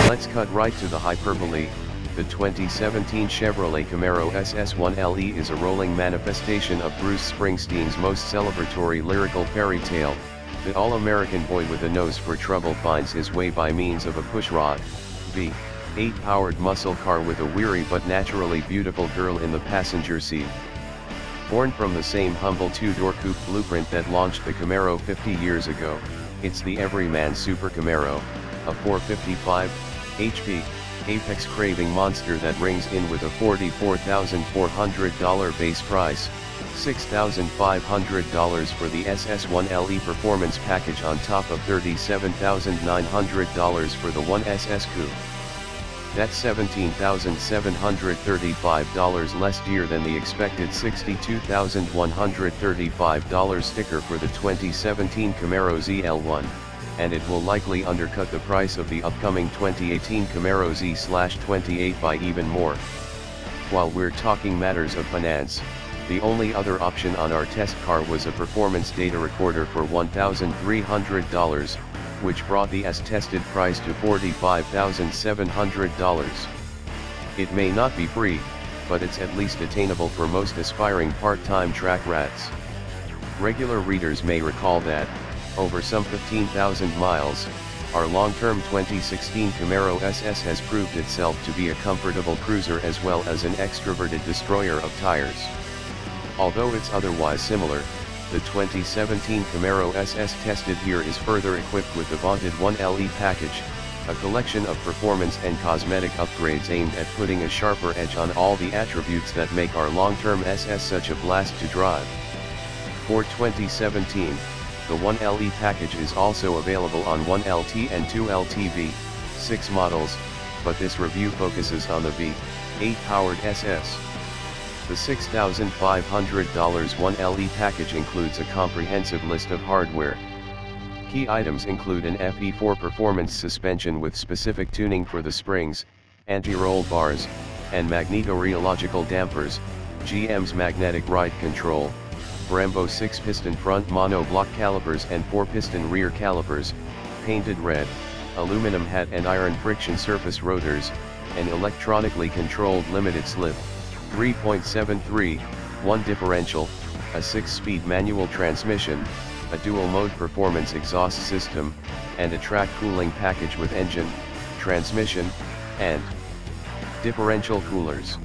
Let's cut right to the hyperbole. The 2017 Chevrolet Camaro SS1LE is a rolling manifestation of Bruce Springsteen's most celebratory lyrical fairy tale. The all-American boy with a nose for trouble finds his way by means of a pushrod V8 powered muscle car with a weary but naturally beautiful girl in the passenger seat. Born from the same humble two-door coupe blueprint that launched the Camaro 50 years ago, it's the everyman Super Camaro, a 455 HP, apex-craving monster that rings in with a $44,400 base price, $6,500 for the SS1LE performance package on top of $37,900 for the 1SS Coupe. That's $17,735 less dear than the expected $62,135 sticker for the 2017 Camaro ZL1, and it will likely undercut the price of the upcoming 2018 Camaro Z/28 by even more. While we're talking matters of finance, the only other option on our test car was a performance data recorder for $1,300, which brought the as-tested price to $45,700. It may not be free, but it's at least attainable for most aspiring part-time track rats. Regular readers may recall that, over some 15,000 miles, our long-term 2016 Camaro SS has proved itself to be a comfortable cruiser as well as an extroverted destroyer of tires. Although it's otherwise similar, the 2017 Camaro SS tested here is further equipped with the vaunted 1LE package, a collection of performance and cosmetic upgrades aimed at putting a sharper edge on all the attributes that make our long-term SS such a blast to drive. For 2017, the 1LE package is also available on 1LT and 2LT V6 models, but this review focuses on the V8 powered SS. The $6,500 1LE package includes a comprehensive list of hardware. Key items include an FE4 performance suspension with specific tuning for the springs, anti-roll bars, and magnetorheological dampers, GM's magnetic ride control, Brembo 6-piston front monoblock calipers and 4-piston rear calipers, painted red, aluminum hat and iron friction surface rotors, an electronically controlled limited slip, 3.73, 1 differential, a 6-speed manual transmission, a dual-mode performance exhaust system, and a track cooling package with engine, transmission, and differential coolers.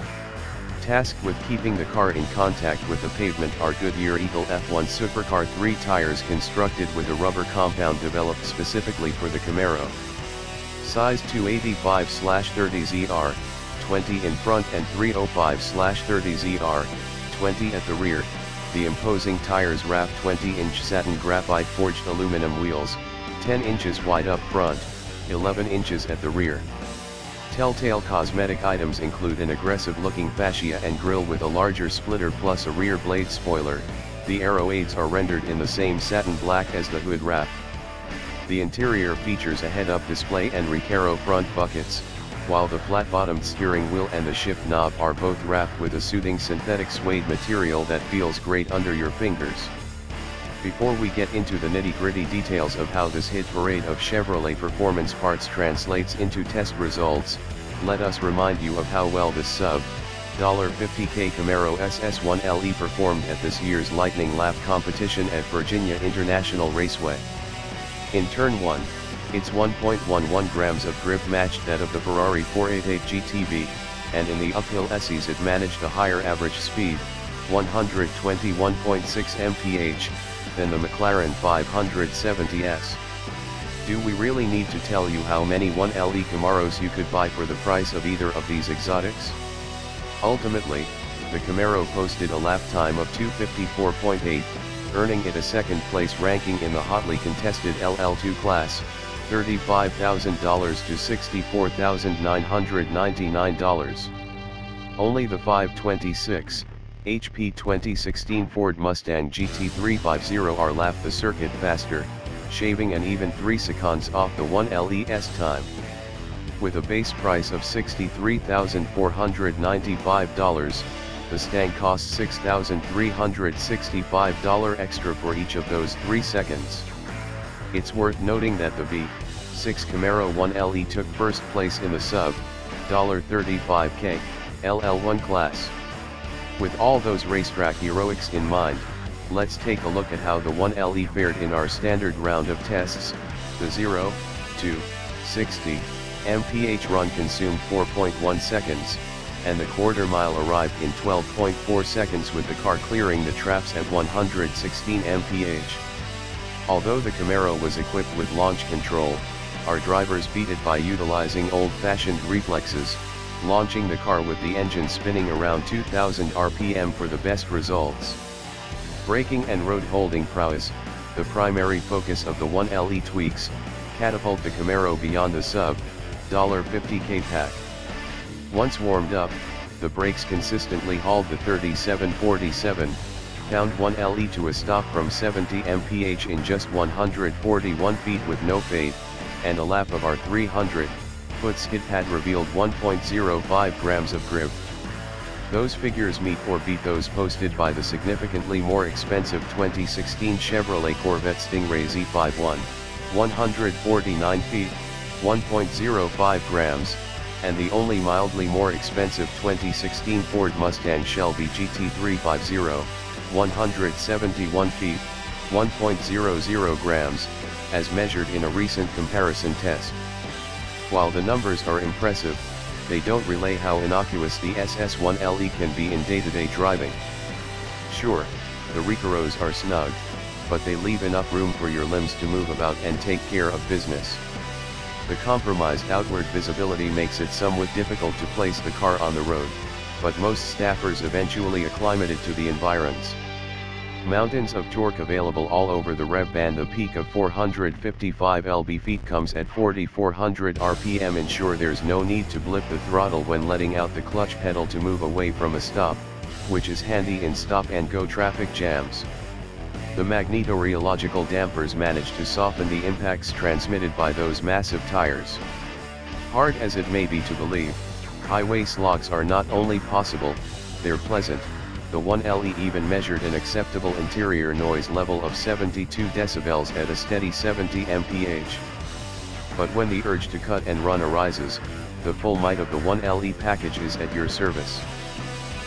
Tasked with keeping the car in contact with the pavement are Goodyear Eagle F1 Supercar 3 tires constructed with a rubber compound developed specifically for the Camaro. Size 285/30ZR, 20 in front and 305/30ZR, 20 at the rear. The imposing tires wrap 20-inch satin graphite forged aluminum wheels, 10 inches wide up front, 11 inches at the rear. Telltale cosmetic items include an aggressive-looking fascia and grille with a larger splitter plus a rear blade spoiler. The aero aids are rendered in the same satin black as the hood wrap. The interior features a head-up display and Recaro front buckets, while the flat-bottomed steering wheel and the shift knob are both wrapped with a soothing synthetic suede material that feels great under your fingers. Before we get into the nitty-gritty details of how this hit parade of Chevrolet performance parts translates into test results, let us remind you of how well this sub-$50K Camaro SS1LE performed at this year's Lightning Lap competition at Virginia International Raceway. In Turn 1, its 1.11 grams of grip matched that of the Ferrari 488 GTB, and in the uphill essays it managed a higher average speed, 121.6 mph, than the McLaren 570S. Do we really need to tell you how many 1LE Camaros you could buy for the price of either of these exotics? Ultimately, the Camaro posted a lap time of 254.8, earning it a second-place ranking in the hotly contested LL2 class, $35,000 to $64,999. Only the 526 HP 2016 Ford Mustang GT350R lapped the circuit faster, shaving an even 3 seconds off the 1LE's time. With a base price of $63,495, the Stang costs $6,365 extra for each of those 3 seconds. It's worth noting that the V6 2006 Camaro 1LE took first place in the sub $35K LL1 class. With all those racetrack heroics in mind, let's take a look at how the 1LE fared in our standard round of tests. The 0 to 60 mph run consumed 4.1 seconds, and the quarter mile arrived in 12.4 seconds with the car clearing the traps at 116 mph. Although the Camaro was equipped with launch control, our drivers beat it by utilizing old-fashioned reflexes, launching the car with the engine spinning around 2000 RPM for the best results. Braking and road holding prowess, the primary focus of the 1LE tweaks, catapult the Camaro beyond the sub $50K pack. Once warmed up, the brakes consistently hauled the 3747 pound 1LE to a stop from 70 mph in just 141 feet with no fade, and a lap of our 300-foot skid pad revealed 1.05 grams of grip. Those figures meet or beat those posted by the significantly more expensive 2016 Chevrolet Corvette Stingray Z51, 149 feet, 1.05 grams, and the only mildly more expensive 2016 Ford Mustang Shelby GT350, 171 feet, 1.00 grams, as measured in a recent comparison test. While the numbers are impressive, they don't relay how innocuous the SS1LE can be in day-to-day driving. Sure, the Recaros are snug, but they leave enough room for your limbs to move about and take care of business. The compromised outward visibility makes it somewhat difficult to place the car on the road, but most staffers eventually acclimated to the environs. Mountains of torque available all over the rev band. The peak of 455 lb-ft comes at 4400 rpm. Ensure there's no need to blip the throttle when letting out the clutch pedal to move away from a stop, which is handy in stop-and-go traffic jams. The magnetorheological dampers manage to soften the impacts transmitted by those massive tires. Hard as it may be to believe, highway slogs are not only possible, they're pleasant. The 1LE even measured an acceptable interior noise level of 72 decibels at a steady 70 mph. But when the urge to cut and run arises, the full might of the 1LE package is at your service.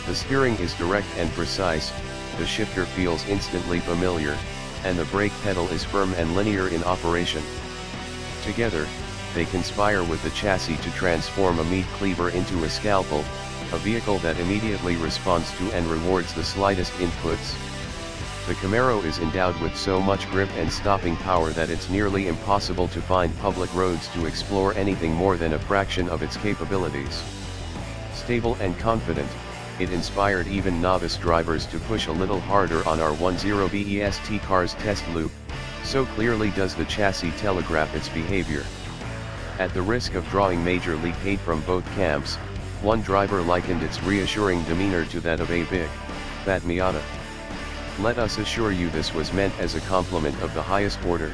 The steering is direct and precise, the shifter feels instantly familiar, and the brake pedal is firm and linear in operation. Together, they conspire with the chassis to transform a meat cleaver into a scalpel, a vehicle that immediately responds to and rewards the slightest inputs. The Camaro is endowed with so much grip and stopping power that it's nearly impossible to find public roads to explore anything more than a fraction of its capabilities. Stable and confident, it inspired even novice drivers to push a little harder on our 10BEST car's test loop, so clearly does the chassis telegraph its behavior. At the risk of drawing major league hate from both camps, one driver likened its reassuring demeanor to that of a big, fat Miata. Let us assure you this was meant as a compliment of the highest order.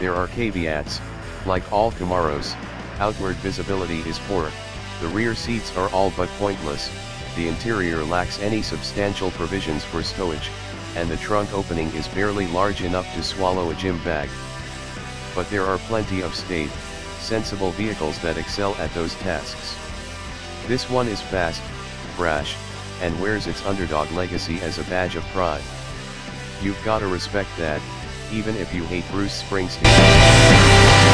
There are caveats. Like all Camaros, outward visibility is poor, the rear seats are all but pointless, the interior lacks any substantial provisions for stowage, and the trunk opening is barely large enough to swallow a gym bag. But there are plenty of staid, sensible vehicles that excel at those tasks. This one is fast, brash, and wears its underdog legacy as a badge of pride. You've gotta respect that, even if you hate Bruce Springsteen.